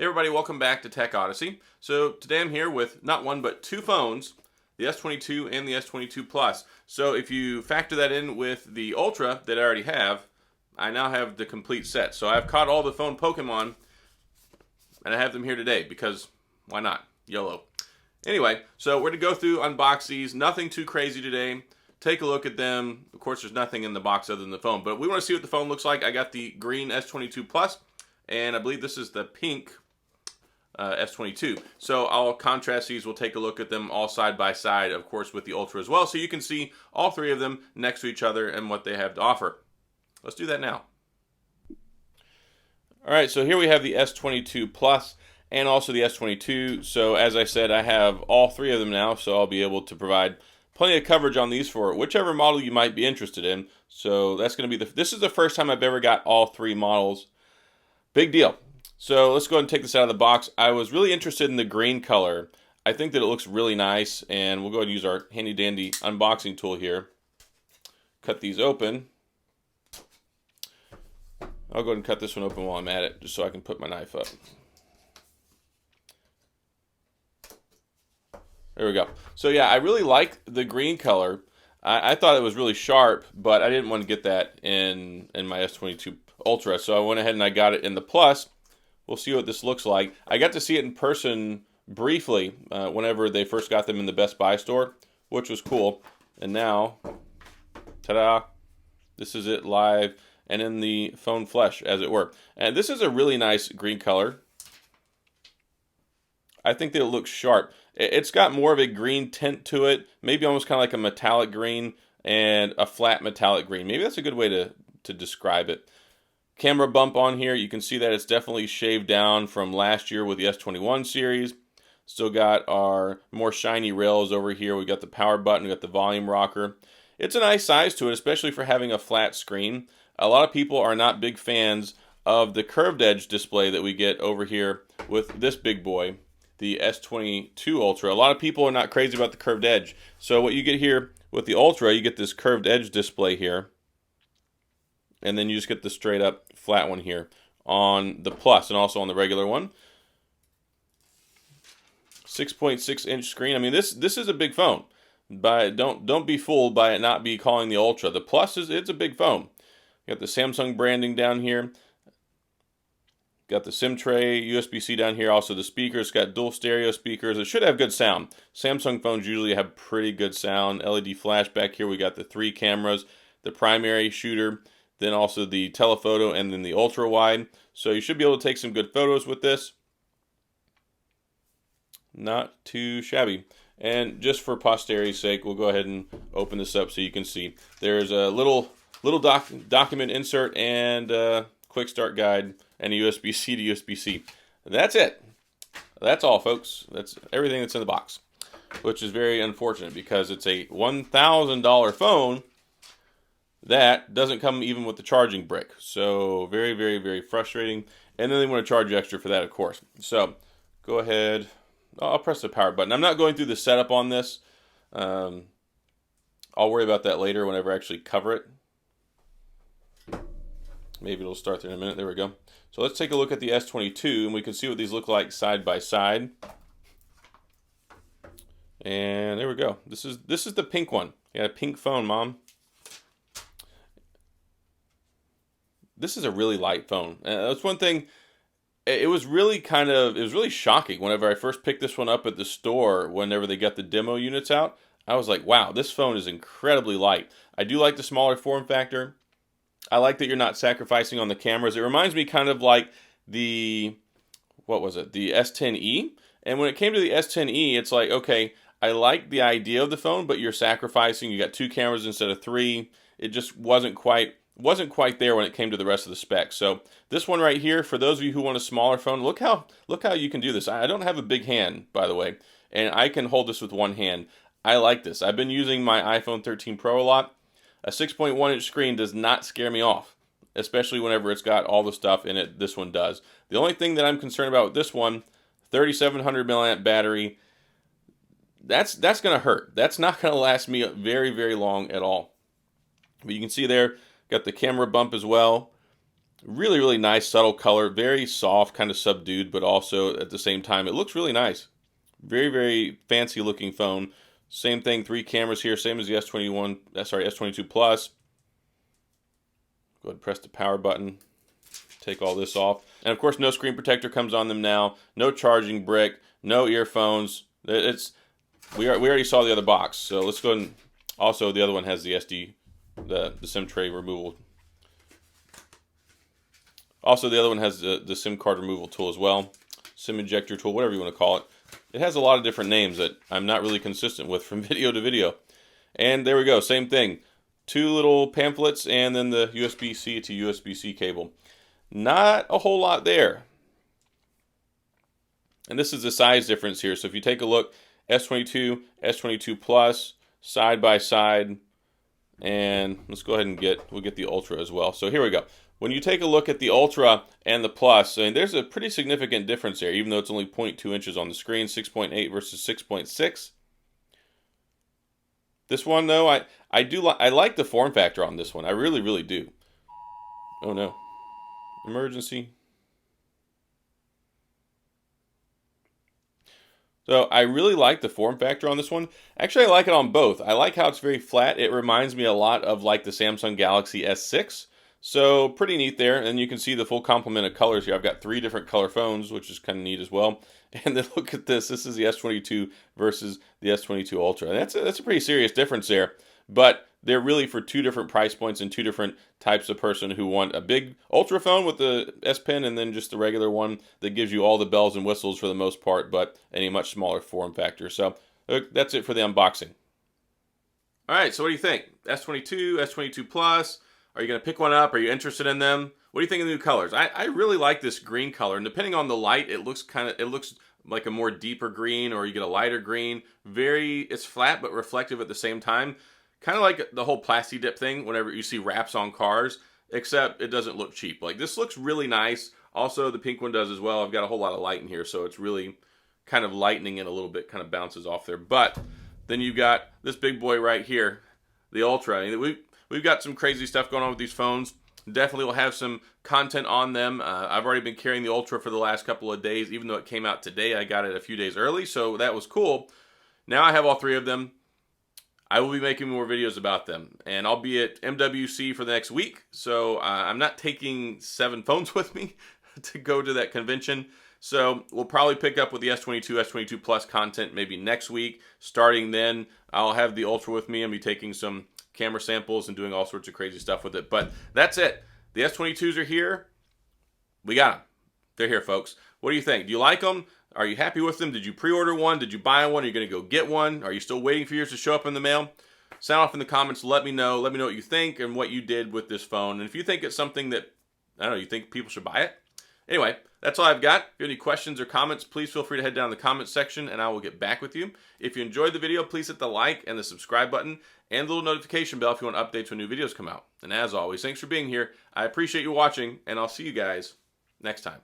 Hey everybody, welcome back to Tech Odyssey. So today I'm here with not one but two phones, the S22 and the S22 Plus. So if you factor that in with the Ultra that I already have, I now have the complete set. So I've caught all the phone Pokemon and I have them here today because why not? YOLO. Anyway, so we're going to go through, unbox these. Nothing too crazy today. Take a look at them. Of course, there's nothing in the box other than the phone, but we want to see what the phone looks like. I got the green S22 Plus, and I believe this is the pink S22. So I'll contrast these. We'll take a look at them all side by side, of course, with the Ultra as well, so you can see all three of them next to each other and what they have to offer. Let's do that now. All right, so here we have the S22 Plus and also the S22. So as I said, I have all three of them now, so I'll be able to provide plenty of coverage on these for whichever model you might be interested in. So that's going to be this is the first time I've ever got all three models. Big deal. So let's go ahead and take this out of the box. I was really interested in the green color. I think that it looks really nice, and we'll go ahead and use our handy dandy unboxing tool here. Cut these open. I'll go ahead and cut this one open while I'm at it, just so I can put my knife up. There we go. So yeah, I really like the green color. I thought it was really sharp, but I didn't want to get that in my S22 Ultra, so I went ahead and I got it in the Plus. We'll see what this looks like. I got to see it in person briefly whenever they first got them in the Best Buy store, which was cool. And now, ta-da, this is it live and in the phone flesh, as it were. And this is a really nice green color. I think that it looks sharp. It's got more of a green tint to it, maybe almost kind of like a metallic green and a flat metallic green. Maybe that's a good way to describe it. Camera bump on here, you can see that it's definitely shaved down from last year with the S21 series. Still got our more shiny rails over here. We got the power button, we got the volume rocker. It's a nice size to it, especially for having a flat screen. A lot of people are not big fans of the curved edge display that we get over here with this big boy, the S22 Ultra. A lot of people are not crazy about the curved edge. So what you get here with the Ultra, you get this curved edge display here. And then you just get the straight up flat one here on the Plus and also on the regular one. 6.6-inch screen. I mean, this is a big phone. Don't be fooled by it not be calling the Ultra. The Plus it's a big phone. You got the Samsung branding down here. Got the SIM tray, USB-C down here. Also the speakers. It's got dual stereo speakers. It should have good sound. Samsung phones usually have pretty good sound. LED flash back here. We got the 3 cameras, the primary shooter, then also the telephoto, and then the ultra wide. So you should be able to take some good photos with this. Not too shabby. And just for posterity's sake, we'll go ahead and open this up so you can see. There's a little document insert and a quick start guide and a USB-C to USB-C. That's it. That's all, folks. That's everything that's in the box, which is very unfortunate because it's a $1,000 phone that doesn't come even with the charging brick. So very, very, very frustrating. And then they want to charge you extra for that, of course. So go ahead. I'll press the power button. I'm not going through the setup on this. I'll worry about that later whenever I actually cover it. Maybe it'll start there in a minute. There we go. So let's take a look at the S22, and we can see what these look like side by side. And there we go. This is the pink one. You got a pink phone, Mom. This is a really light phone. That's one thing. It was really shocking whenever I first picked this one up at the store. Whenever they got the demo units out, I was like, wow, this phone is incredibly light. I do like the smaller form factor. I like that you're not sacrificing on the cameras. It reminds me kind of like the S10e. And when it came to the S10e, it's like, okay, I like the idea of the phone, but you're sacrificing. You got 2 cameras instead of 3. It just wasn't quite there when it came to the rest of the specs. So this one right here, for those of you who want a smaller phone, look how you can do this. I don't have a big hand, by the way, and I can hold this with one hand. I like this. I've been using my iPhone 13 Pro a lot. A 6.1-inch screen does not scare me off, especially whenever it's got all the stuff in it this one does. The only thing that I'm concerned about with this one, 3700 milliamp battery, that's going to hurt. That's not going to last me very, very long at all. But you can see there, got the camera bump as well. Really, really nice, subtle color. Very soft, kind of subdued, but also at the same time, it looks really nice. Very, very fancy looking phone. Same thing, 3 cameras here, same as the S22 Plus. Go ahead and press the power button. Take all this off. And of course, no screen protector comes on them now. No charging brick. No earphones. We already saw the other box. So let's go and also the other one has the SIM tray removal. Also, the other one has the SIM card removal tool as well. SIM ejector tool, whatever you want to call it. It has a lot of different names that I'm not really consistent with from video to video. And there we go, same thing. 2 little pamphlets and then the USB-C to USB-C cable. Not a whole lot there. And this is the size difference here. So if you take a look, S22, S22 Plus, side by side. And let's go ahead and we'll get the Ultra as well. So here we go. When you take a look at the Ultra and the Plus, I mean, there's a pretty significant difference there, even though it's only 0.2 inches on the screen, 6.8 versus 6.6. This one, though, I like the form factor on this one. I really, really do. Oh, no. Emergency. So I really like the form factor on this one. Actually, I like it on both. I like how it's very flat. It reminds me a lot of like the Samsung Galaxy S6. So pretty neat there. And you can see the full complement of colors here. I've got 3 different color phones, which is kind of neat as well. And then look at this. This is the S22 versus the S22 Ultra. And that's a pretty serious difference there. But they're really for 2 different price points and 2 different types of person who want a big Ultra phone with the S Pen and then just the regular one that gives you all the bells and whistles for the most part, but in a much smaller form factor. So that's it for the unboxing. All right, so what do you think? S22, S22 Plus. Are you going to pick one up? Are you interested in them? What do you think of the new colors? I really like this green color, and depending on the light, it looks like a more deeper green, or you get a lighter green. It's flat but reflective at the same time. Kind of like the whole Plasti Dip thing whenever you see wraps on cars, except it doesn't look cheap. Like this looks really nice. Also, the pink one does as well. I've got a whole lot of light in here, so it's really kind of lightening it a little bit, kind of bounces off there. But then you've got this big boy right here, the Ultra. We've got some crazy stuff going on with these phones. Definitely will have some content on them. I've already been carrying the Ultra for the last couple of days. Even though it came out today, I got it a few days early, so that was cool. Now I have all 3 of them. I will be making more videos about them, and I'll be at MWC for the next week, so I'm not taking 7 phones with me to go to that convention. So we'll probably pick up with the S22, S22 Plus content maybe next week. Starting then, I'll have the Ultra with me and be taking some camera samples and doing all sorts of crazy stuff with it. But that's it. The S22s are here. We got them. They're here, folks. What do you think? Do you like them? Are you happy with them? Did you pre-order one? Did you buy one? Are you going to go get one? Are you still waiting for yours to show up in the mail? Sound off in the comments. Let me know. Let me know what you think and what you did with this phone. And if you think it's something that, I don't know, you think people should buy it? Anyway, that's all I've got. If you have any questions or comments, please feel free to head down in the comments section and I will get back with you. If you enjoyed the video, please hit the like and the subscribe button and the little notification bell if you want updates when new videos come out. And as always, thanks for being here. I appreciate you watching, and I'll see you guys next time.